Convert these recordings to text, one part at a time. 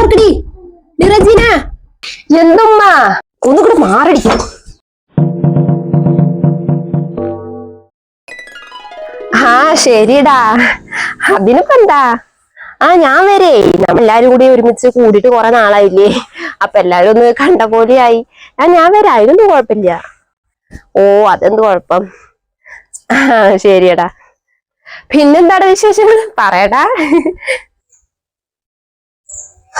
വാലോർക്കടി റജീന എന്തുമ്മ ഒന്നുകൂടെ മാറടിക്കും. ആ ശരിടാ, അതിനിപ്പോ എന്താ. ഞാൻ വരേ, നമ്മളെല്ലാരും കൂടി ഒരുമിച്ച് കൂടിയിട്ട് കുറെ നാളായില്ലേ, അപ്പൊ എല്ലാരും ഒന്ന് കണ്ട പോലെയായി. ഞാൻ വരാം, അതിനൊന്നും കുഴപ്പമില്ല. ഓ അതെന്ത് കുഴപ്പം. ശരിയടാ. പിന്നെന്താടാ വിശേഷങ്ങൾ പറയടാ.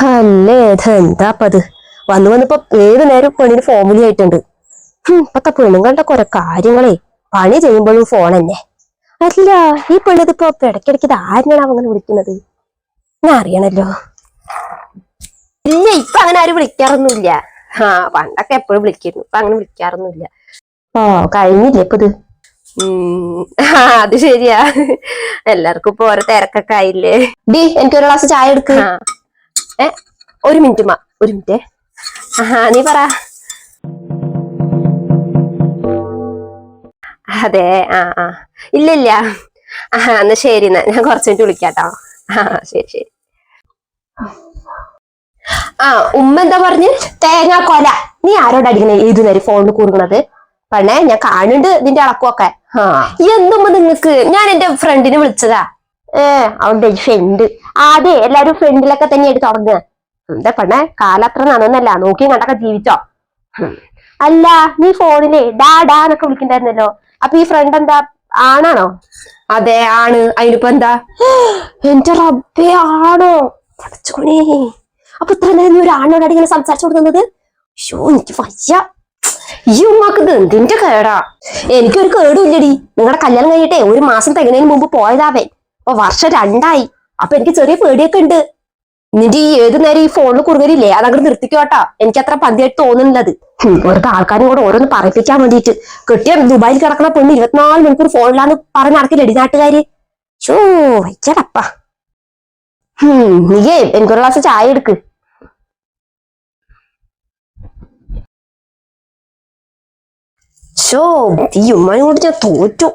അല്ലേ എന്താപ്പത് വന്നിപ്പോ ഏത് നേരം പെണ്ണിന് ഫോമിലി ആയിട്ടുണ്ട്. ഇപ്പത്തെ പെണ്ണുങ്ങളുടെ കുറെ കാര്യങ്ങളെ പണി ചെയ്യുമ്പോഴും ഫോൺ തന്നെ. അല്ല ഈ പെണ്ണതിപ്പോ ഇടയ്ക്കിടയ്ക്ക് ഇത് ആരിനാണ് അങ്ങനെ വിളിക്കുന്നത്, ഞാൻ അറിയണല്ലോ. ഇല്ല ഇപ്പൊ അങ്ങനെ ആരും വിളിക്കാറൊന്നുമില്ല. പണ്ടൊക്കെ എപ്പോഴും വിളിക്കുന്നു, ഇപ്പൊ അങ്ങനെ വിളിക്കാറൊന്നുമില്ല. കഴിഞ്ഞില്ലേ ഇപ്പൊ ഇത്. അത് ശരിയാ, എല്ലാവർക്കും ഇപ്പൊ ഓരോ തിരക്കൊക്കെ ആയില്ലേ. ഡി എനിക്കൊരു ഗ്ലാസ് ചായ എടുക്ക്. ഒരു മിനിറ്റ് ഒരു മിനിറ്റ്. നീ പറ. അതെ ഇല്ല എന്നാ ശരി, എന്നാ ഞാൻ കുറച്ച് മിനിറ്റ് വിളിക്കാട്ടോ. ശരി ശരി. ഉമ്മ എന്താ പറഞ്ഞ്? തേങ്ങാ കൊല. നീ ആരോട് അടിക്കണേ ഏതു നേരം ഫോണിൽ കൂറുകണത്? പെണ്ണേ ഞാൻ കാണുന്നുണ്ട് നിന്റെ അളക്കുമൊക്കെ. എന്തുമ്പോ നിങ്ങക്ക്, ഞാൻ എന്റെ ഫ്രണ്ടിനെ വിളിച്ചതാ. അവളുടെ ഫ്രണ്ട്. അതെ എല്ലാരും ഫ്രണ്ടിലൊക്കെ തന്നെയായിട്ട് തുടങ്ങുക. എന്താ പെണ്ണേ കാലത്ര നന്നല്ല, നോക്കി കണ്ടൊക്കെ ജീവിച്ചോ. അല്ല നീ ഫോണിലെ ഡാ എന്നൊക്കെ വിളിക്കണ്ടായിരുന്നല്ലോ, അപ്പൊ ഈ ഫ്രണ്ട് എന്താ ആണാണോ? അതെ ആണ്, അതിനിപ്പോ എന്താ? എന്റെ റബ്ബേ ആണോ? പഠിച്ചോണേ, അപ്പൊ ഇത്ര നേരം നീ ഒരു ആണോട് ഇങ്ങനെ സംസാരിച്ചു കൊടുക്കുന്നത്? ഷോ എനിക്ക് വയ്യ. ഈ ഉമ്മാക്ക് ഇത് എന്തിന്റെ കേടാ? എനിക്കൊരു കേടും ഇല്ലടി. നിങ്ങളുടെ കല്യാണം കഴിഞ്ഞിട്ടേ ഒരു മാസം തികഞ്ഞതിന് മുമ്പ് പോയതാവേ, അപ്പൊ വർഷം 2 ആയി. അപ്പൊ എനിക്ക് ചെറിയ പേടിയൊക്കെ ഉണ്ട്. നിന്റെ ഈ ഏതു നേരം ഈ ഫോണിൽ കുറുകരില്ലേ, അതങ്ങോട്ട് നിർത്തിക്കോട്ടാ. എനിക്ക് അത്ര പന്തിയായിട്ട് തോന്നുന്നത്. വെറുതെ ആൾക്കാരും കൂടെ ഓരോന്ന് പറയിപ്പിക്കാൻ വേണ്ടിയിട്ട്. കെട്ടിയ ദുബായിൽ കിടക്കണ പെണ്ണ് 24 മണിക്കൂർ ഫോണിലാന്ന് പറഞ്ഞ് നടക്കില്ലടി നാട്ടുകാര്. ഷോ വയ്ക്കടപ്പ. നീയേ എനിക്കൊരു ഗ്ലാസ് ചായ എടുക്ക്. ഷോ ഈ ഉമ്മാനെ കൊണ്ട് ഞാൻ തോറ്റു.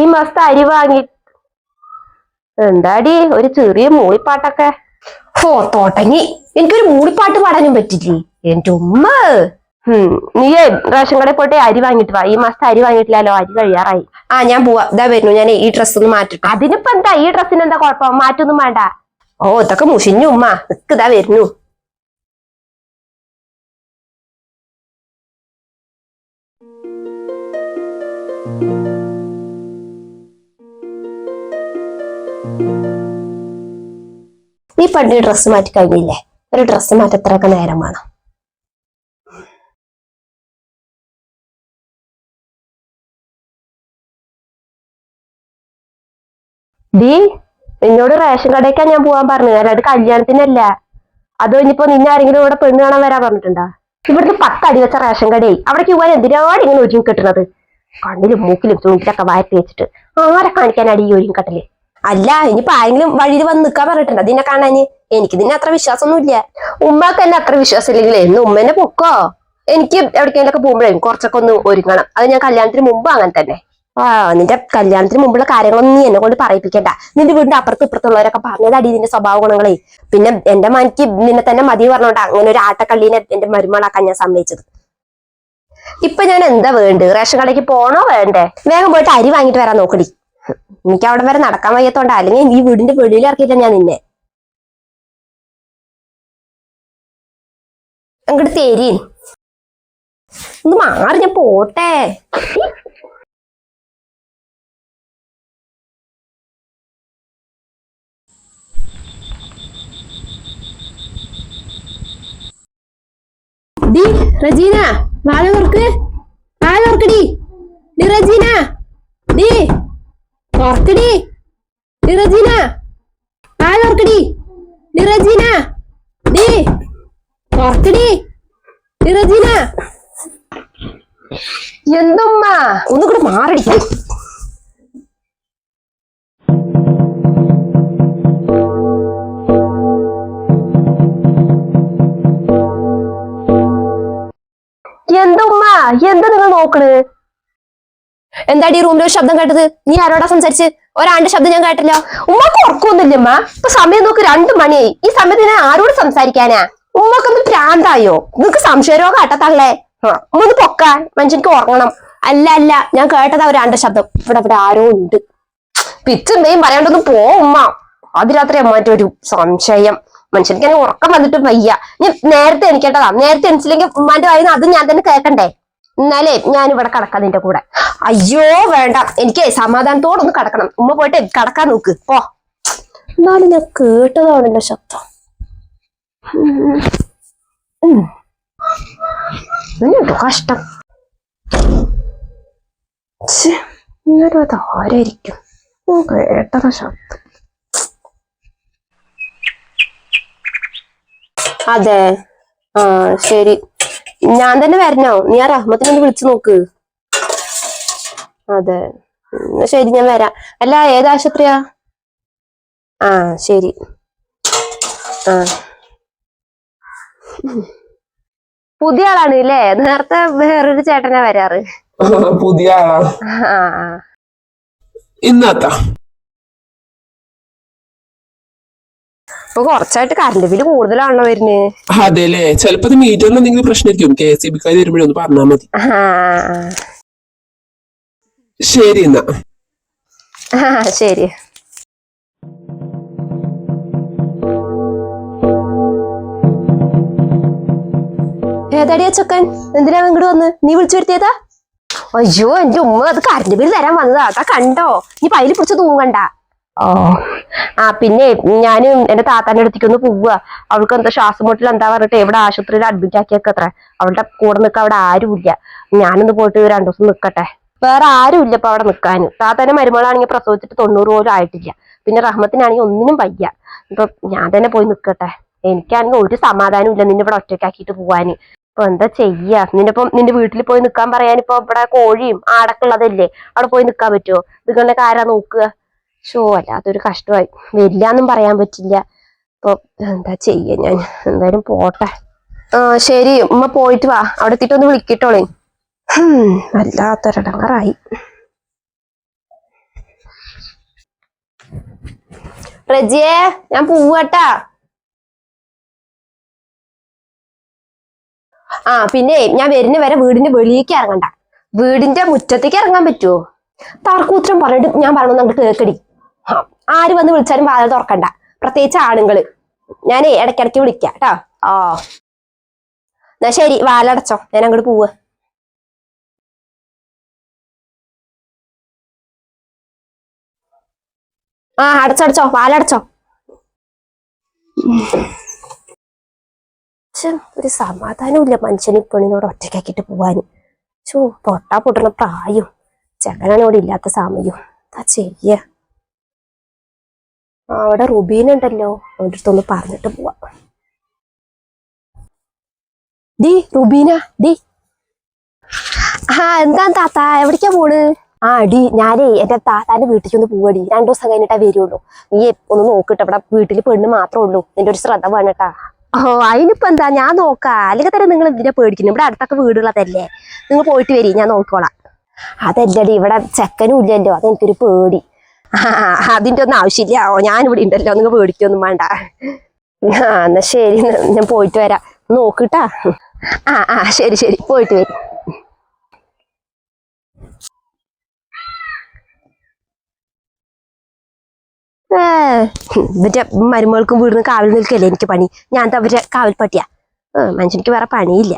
ഈ മാസത്തെ അരി വാങ്ങി എന്താടി ഒരു ചെറിയ മൂളിപ്പാട്ടൊക്കെ? തോട്ടങ്ങി, എനിക്കൊരു മൂളിപ്പാട്ട് പാടാനും പറ്റില്ലേ എന്റെ ഉമ്മ. നീയേ റേഷൻ കടയിൽ പോയിട്ട് അരി വാങ്ങിട്ട് വാ. ഈ മാസത്തെ അരി വാങ്ങിയിട്ടില്ലല്ലോ, അരി കഴിയാറായി. ഞാൻ പോവാ, ഇതാ വരുന്നു. ഞാൻ ഈ ഡ്രസ്സ് ഒന്ന് മാറ്റട്ടെ. അതിനിപ്പോ എന്താ, ഈ ഡ്രസ്സിന് എന്താ കുഴപ്പം? മാറ്റൊന്നും വേണ്ട. ഇതൊക്കെ മുഷിഞ്ഞു ഉമ്മ, നിക്ക് ഇതാ വരുന്നു. നീ പണ്ട് ഡ്രസ്സ് മാറ്റി കഴിഞ്ഞില്ലേ? ഒരു ഡ്രസ്സ് മാറ്റത്രയൊക്കെ നേരം വേണം. ഡീ എന്നോട് റേഷൻ കടയ്ക്കാ ഞാൻ പോവാൻ പറഞ്ഞു, അല്ലാണ്ട് കല്യാണത്തിനല്ല. അത് കഴിഞ്ഞിപ്പോ നിന്നെ ആരെങ്കിലും ഇവിടെ പെണ്ണ് കാണാൻ വരാൻ പറഞ്ഞിട്ടുണ്ടാ? ഇവിടുന്ന് 10 അടി വെച്ച റേഷൻ കടയായി, അവിടേക്ക് പോകാൻ എന്തിനാണ് ഇങ്ങനെ ഒരുങ്ങി കെട്ടുന്നത്? കണ്ണിലും മൂക്കിലും ചൂണ്ടിലൊക്കെ വായത്തി വെച്ചിട്ട് ആരെ കാണിക്കാനാടി ഈ ഒരുങ്ങി കെട്ടല്? അല്ല ഇനിയിപ്പോ ആരെങ്കിലും വഴിയിൽ വന്ന് നിൽക്കാൻ പറഞ്ഞിട്ടുണ്ടോ നിന്നെ കാണാന്? എനിക്ക് നിന്നെ അത്ര വിശ്വാസമൊന്നും ഇല്ല. ഉമ്മക്ക് തന്നെ അത്ര വിശ്വാസം ഇല്ലെങ്കിലേ എന്ന് ഉമ്മനെ പൊക്കോ. എനിക്ക് എവിടേക്കെങ്കിലൊക്കെ പോകുമ്പോഴേ കുറച്ചൊക്കെ ഒന്ന് ഒരുങ്ങണം. അത് ഞാൻ കല്യാണത്തിന് മുമ്പ് അങ്ങനെ തന്നെ. നിന്റെ കല്യാണത്തിന് മുമ്പുള്ള കാര്യങ്ങളൊന്നും നീ എന്നെ കൊണ്ട് പറയിപ്പിക്കണ്ട. നിന്റെ വീടിന്റെ അപ്പുറത്ത് ഇപ്പുറത്തുള്ളവരൊക്കെ പറഞ്ഞതടി നിന്റെ സ്വഭാവ ഗുണങ്ങളെ. പിന്നെ എന്റെ മനക്ക് നിന്നെ തന്നെ മതി പറഞ്ഞോണ്ടാ അങ്ങനെ ഒരു ആട്ടക്കള്ളീനെ എന്റെ മരുമകളാക്കാൻ ഞാൻ സമ്മതിച്ചത്. ഇപ്പൊ ഞാൻ എന്താ വേണ്ടത്? റേഷൻ കടയ്ക്ക് പോണോ വേണ്ടേ? വേഗം പോയിട്ട് അരി വാങ്ങിട്ട് വരാൻ നോക്കടി. എനിക്ക് അവിടെ വരെ നടക്കാൻ വയ്യത്തോണ്ടാ, അല്ലെങ്കിൽ ഈ വീടിന്റെ വെളിയിൽ ഇറക്കിയില്ല ഞാൻ നിന്നെ. അങ്ങോട്ട് തേരി ഒന്ന് മാറി, ഞാൻ പോട്ടെ. റജീന വാഴോർക്ക് വാഴോർക്കടി റജീന ഡീ ഓർക്കടി റജീന വാഴോർക്കടി റജീന ഡീ ഓർക്കടി റജീന. എന്തുമ്മ ഒന്നുകൂടെ മാറടിക്കും. എന്താ ഉമ്മ എന്താ നിങ്ങൾ നോക്കണ്? എന്താടി റൂമിൽ ഒരു ശബ്ദം കേട്ടത്? നീ ആരോടാ സംസാരിച്ച്? ഒരാണ്ട് ശബ്ദം ഞാൻ കേട്ടില്ല. ഉമ്മക്ക് ഉറക്കൊന്നുമില്ല ഉമ്മ. ഇപ്പൊ സമയം നോക്ക് 2 മണിയായി. ഈ സമയത്ത് ഞാൻ ആരോട് സംസാരിക്കാനാ? ഉമ്മക്കൊന്ന് പ്രാന്തായോ? നിങ്ങക്ക് സംശയരോഗം ആട്ടത്തള്ളേ. ഒന്ന് പൊക്കാൻ മനുഷ്യനിക്ക് ഉറങ്ങണം. അല്ല ഞാൻ കേട്ടതാ ഒരാണ്ട് ശബ്ദം. ഇവിടെ ആരോ ഉണ്ട്. പിച്ചും മെയും പറയാണ്ടൊന്നും പോ ഉമ്മ. അതിരാത്രി അമ്മാറ്റൊരു സംശയം. മനുഷ്യനിക്ക് എന്നെ ഉറക്കം വന്നിട്ട് വയ്യ. ഞാൻ നേരത്തെ എണിക്കേണ്ടതാ. നേരത്തെ എണിച്ചില്ലെങ്കിൽ ഉമ്മാന്റെ വായിന്ന് അത് ഞാൻ തന്നെ കേൾക്കണ്ടേ? എന്നാലേ ഞാൻ ഇവിടെ കടക്കാം നിന്റെ കൂടെ. അയ്യോ വേണ്ട, എനിക്ക് സമാധാനത്തോടൊന്ന് കടക്കണം. ഉമ്മ പോയിട്ട് കടക്കാൻ നോക്ക് പോ. എന്നാലും ഞാൻ കേട്ടതാണല്ലോ ശബ്ദം. കഷ്ടം. ഇന്നൊരു അത് ആരായിരിക്കും കേട്ടതാ ശബ്ദം? അതെ, ആ ശരി, ഞാൻ തന്നെ വരണോ? നീ ആ റഹ്മത്തിനെ ഒന്ന് വിളിച്ചു നോക്ക്. അതെ, ശരി ഞാൻ വരാം. അല്ല ഏത് ആശുപത്രിയാ? ആ ശരി. ആ പുതിയ ആളാണ് ഇല്ലേ? നേരത്തെ വേറൊരു ചേട്ടനാ വരാറ്. പുതിയ ആളാണ്. ഇന്നത്താ ഇപ്പൊ കുറച്ചായിട്ട് കറണ്ട് ബില്ല് കൂടുതലാണല്ലോ വരുന്നത്. അതെല്ലേ, ചിലപ്പോ മീറ്ററിൽ എന്തെങ്കിലും പ്രശ്നമായിരിക്കും. KSEBക്കാർ വരുമ്പോഴേ ഒന്ന് പറഞ്ഞാൽ മതി. ശരി എന്നാ. ശരി. ഏതാടിയാ ചൊക്കൻ? എന്തിനാ ഇങ്ങോട്ട് വന്ന്? നീ വിളിച്ചു വരുത്തിയതാ? അയ്യോ എന്റെ ഉമ്മ അത് കറണ്ട് ബില്ല് തരാൻ വന്നതാ. അതാ കണ്ടോ? നീ പൈല് പിടിച്ച് തൂങ്ങണ്ട. ഓ ആ പിന്നെ ഞാനും എന്റെ താത്താന്റെ അടുത്തേക്കൊന്ന് പോവുക. അവൾക്ക് എന്താ ശ്വാസം മുട്ടൽ എന്താ പറഞ്ഞിട്ട് ഇവിടെ ആശുപത്രിയിൽ അഡ്മിറ്റ് ആക്കിയൊക്കെ. അവളുടെ കൂടെ നിൽക്കാൻ അവിടെ ആരുമില്ല. ഞാനൊന്ന് പോയിട്ട് 2 ദിവസം നിൽക്കട്ടെ. വേറെ ആരുമില്ല ഇപ്പൊ അവിടെ നിൽക്കാനും. താത്താന്റെ മരുമകളാണെങ്കിൽ പ്രസവിച്ചിട്ട് 90 പോലും ആയിട്ടില്ല. പിന്നെ റഹ്മത്തിനാണെങ്കിൽ ഒന്നിനും വയ്യ. ഇപ്പൊ ഞാൻ തന്നെ പോയി നിൽക്കട്ടെ. എനിക്കാണെങ്കിൽ ഒരു സമാധാനം ഇല്ല നിന്നെ ഇവിടെ ഒറ്റയ്ക്കാക്കിയിട്ട് പോവാന്. ഇപ്പൊ എന്താ ചെയ്യാ? നിന്റെ വീട്ടിൽ പോയി നിൽക്കാൻ പറയാനിപ്പോ ഇവിടെ കോഴിയും ആടൊക്കെ ഉള്ളതല്ലേ? അവിടെ പോയി നിൽക്കാൻ പറ്റുമോ? നിങ്ങളുടെ ആരാ നോക്കുക? ഷോ അല്ലാത്തൊരു കഷ്ടമായി. വരില്ലാന്നും പറയാൻ പറ്റില്ല. ഇപ്പൊ എന്താ ചെയ്യ? ഞാൻ എന്തായാലും പോട്ടെ. ആ ശരി, ഉമ്മ പോയിട്ട് വാ. അവിടെ എത്തിയിട്ടൊന്ന് വിളിക്കട്ടോളേ. വല്ലാത്തൊരിടങ്ങാറായി. റജിയേ, ഞാൻ പോവാട്ടാ. ആ പിന്നെ ഞാൻ വരുന്ന വരെ വീടിന്റെ വെളിയിലേക്ക് ഇറങ്ങണ്ട. വീടിന്റെ മുറ്റത്തേക്ക് ഇറങ്ങാൻ പറ്റുമോ? തർക്കൂത്രം പറഞ്ഞിട്ട് ഞാൻ പറഞ്ഞു അങ്ങോട്ട് കേക്കടി. ആര് വന്ന് വിളിച്ചാലും വാതിൽ തുറക്കണ്ട, പ്രത്യേകിച്ച് ആണുങ്ങള്. ഞാനേ ഇടയ്ക്കിടയ്ക്ക് വിളിക്കാം കേട്ടോ. ആ എന്നാ ശരി, വാലടച്ചോ, ഞാൻ അങ്ങോട്ട് പോവാ. ആ അടച്ചോ, വാലടച്ചോ. ഒരു സമാധാനവും ഇല്ല മനുഷ്യന് പെണ്ണിനോട് ഒറ്റയ്ക്കാക്കിട്ട് പോവാന്. പൊട്ടാ പൊട്ടുന്ന പ്രായം, ചെക്കനാണ് ഇവിടെ ഇല്ലാത്ത സമയം. എന്താ ചെയ്യ? അവിടെ റുബീനുണ്ടല്ലോ, അവൻ്റെ അടുത്തൊന്ന് പറഞ്ഞിട്ട് പോവാ. D Rubina, D. എന്താ താത്ത എവിടേക്കാ പോണ്? ഡി ഞാനേ എന്റെ താത്താന്റെ വീട്ടിലേക്ക് ഒന്ന് പോവടി. 2 ദിവസം കഴിഞ്ഞിട്ടേ വരുള്ളൂ. നീ ഒന്ന് നോക്കിട്ടോ, ഇവിടെ വീട്ടില് പെണ്ണ് മാത്രമേ ഉള്ളൂ. നിന്റെ ഒരു ശ്രദ്ധ വേണട്ടാ. അതിനിപ്പോ എന്താ, ഞാൻ നോക്കാം. അല്ലെങ്കിൽ തന്നെ നിങ്ങൾ എന്തിനാ പേടിക്കുന്നു? ഇവിടെ അടുത്തൊക്കെ വീടുള്ളതല്ലേ. നിങ്ങൾ പോയിട്ട് വരി, ഞാൻ നോക്കോളാം. അതല്ലടി, ഇവിടെ ചെക്കനും ഇല്ലല്ലോ, അതെനിക്കൊരു പേടി. അതിന്റെ ഒന്നും ആവശ്യമില്ല. ഞാനിവിടെ ഉണ്ടല്ലോ, നിങ്ങൾ പേടിക്കൊന്നും വേണ്ട. എന്നാ ശരി, ഞാൻ പോയിട്ട് വരാം. നോക്കിട്ടാ. ശരി പോയിട്ട് വരും. ഇവന്റെ മരുമകൾക്കും വീടിന് കാവൽ നിൽക്കല്ലേ എനിക്ക് പണി. ഞാൻ അവരുടെ കാവൽ പട്ടിയാ. മനുഷ്യനിക്ക് വേറെ പണിയില്ല.